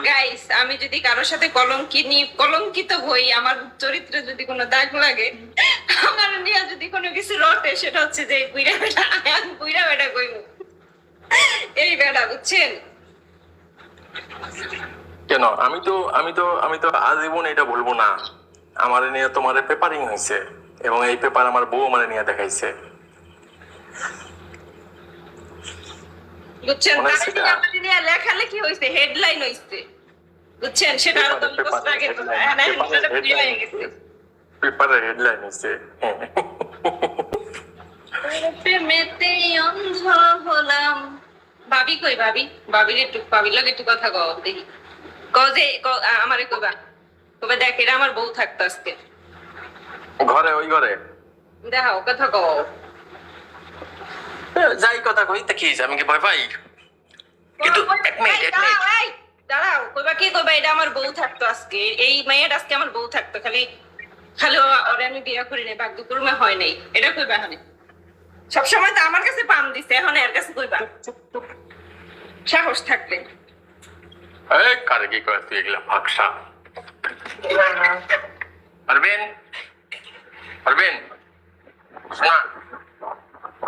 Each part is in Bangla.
গাইস, আমি যদি কারোর সাথে কলঙ্কিত হই, আমার চরিত্রে যদি কোনো দাগ লাগে, আমার নিয়ে যদি কোনো কিছু রটে, সেটা হচ্ছে যে বুইড়া বেটা কইব, এই বেটা, বুঝছেন? কেন? আমি তো আজীবন এটা বলবো না। আমার নিয়ে তোমার পেপারিং হয়েছে, এবং এই পেপার আমার বউ আমার নিয়ে দেখাইছে। বুঝছেন? আমার নিয়ে লেখালেখি হয়েছে, হেডলাইন হয়েছে, বুঝছেন? সেটা আরো 10 বছর আগে পেপারের হেডলাইন হয়েছে। প্রেমেতে অন্ধ হলাম। ভাবি কই? ভাবির একটু কথা কও দেখি। আমারে কইবা দেখ, এরা আমার বউ থাকতো আজকে ঘরে, ওই ঘরে দেখাও, কথা কও। যাই কথা কই তা কি, আমি কি ভয় পাই? কিন্তু এক মিনিট দাঁড়াও, কইবা কি কইবা? এটা আমার বউ থাকতো আজকে, এই মেয়েটা আজকে আমার বউ থাকতো, খালি ওরে আমি বিয়ে করি নাই, ভাগ্যক্রমে হয় নাই, এটা কইবা। এখন সবসময় তো আমার কাছে পাম দিছে, এখন এর কাছে কইবা সাহস থাকলে। কারে কি করে তুই এগুলা ফাঁকসা? পারবেন শোনা,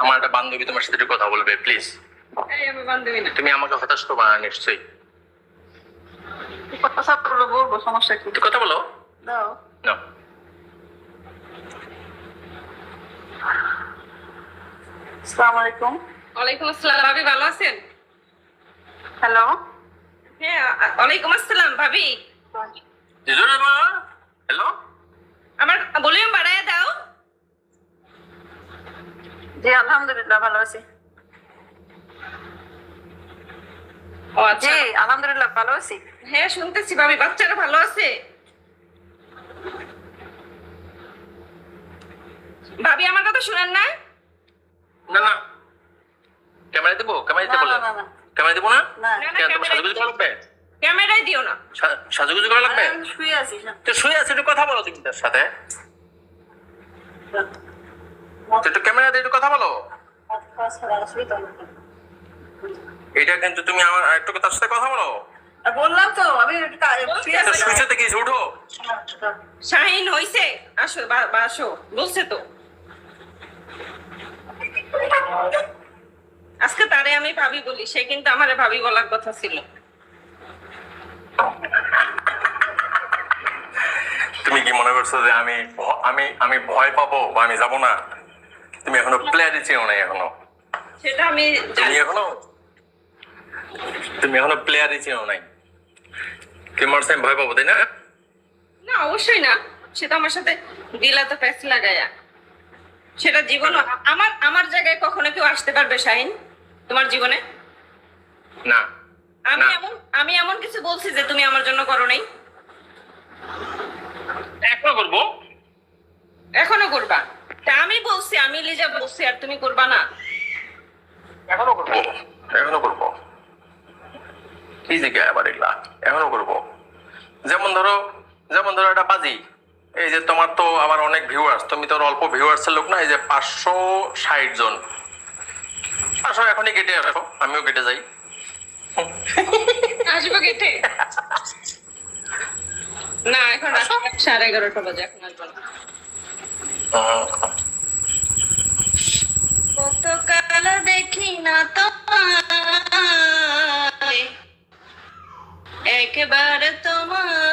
আমার একটা বান্ধবী তোমার সাথে কথা বলবে, প্লিজ। আমার বান্ধবী না, তুমি আমাকে হতাশ করবা না নিশ্চয়ই। কথা বলবো, সমস্যা কি? কথা বলো। দাও না, আসসালামু আলাইকুম। ওয়ালাইকুম আসসালাম। ভাবি ভালো আছেন? হ্যালো। হ্যাঁ, ওয়ালাইকুম আসসালাম ভাবি। হ্যালো, আমার ভলিউম বাড়ায় দাও। জি আলহামদুলিল্লাহ ভালো আছি। ও আচ্ছা, জি আলহামদুলিল্লাহ ভালো আছি। হ্যাঁ শুনতেছি ভাবি। বাচ্চারা ভালো আছে? ভাবি আমার কথা শুনেন না? না না, ক্যামেরা দেবো? ক্যামেরা দিতে বলে ক্যামেরা দেবো না? কেন, তোমার সাজুগুজু করা লাগবে? ক্যামেরায় দিও না। সাজুগুজু করা লাগবে? শুয়ে আছি। তো শুয়ে আছি, একটু কথা বলো তুমি তার সাথে। একটু ক্যামেরা দিয়ে একটু কথা বলো। এটা কিন্তু তুমি আমার একটু তার সাথে কথা বলো। বললাম তো আমি শুয়েছে তো, কিছু উঠো। শাহিন হইছে, আসো আসো বলছে তো। আজকে তারে আমি ভাবি বলি, সে কিন্তু আমারে ভাবি বলার কথা ছিল। তুমি কি মনে করছো যে আমি ভয় পাবো বা আমি যাবো না? তুমি এখনো প্লেয়ারই চেনো নাই। সেটা আমি তুমি এখনো প্লেয়ারই চেনো নাই। তুমি মনে আমি ভয় পাবো, তাই না? না, অবশ্যই না। সেটা আমার সাথে দিলা তো প্যাচ লাগায়া। সেটা জীবন, আমার জায়গায় কখনো কেউ আসতে পারবে শাহিন তোমার জীবনে? না। আমি এমন কিছু বলছি যে তুমি আমার জন্য করো নাই? এখনো করবা? তা আমি বলছি, আমি লিজা বলছি, আর তুমি করবা না? এখনো করবো। কি জায়গায় আবার এগুলা এখনো করবো। যেমন ধরো একটা বাজি, এই যে তোমার তো আবার অনেক ভিউয়ার্স, তুমি তো অল্প ভিউয়ার্স এর লোক না। এই যে 560 জন, আসো এখনই কেটে রাখো, আমিও কেটে যাই। আসবো কেটে? না, এখন 11:30 বাজে, এখন আসবো না। কতকাল দেখি না তোমায়, একবার তোমার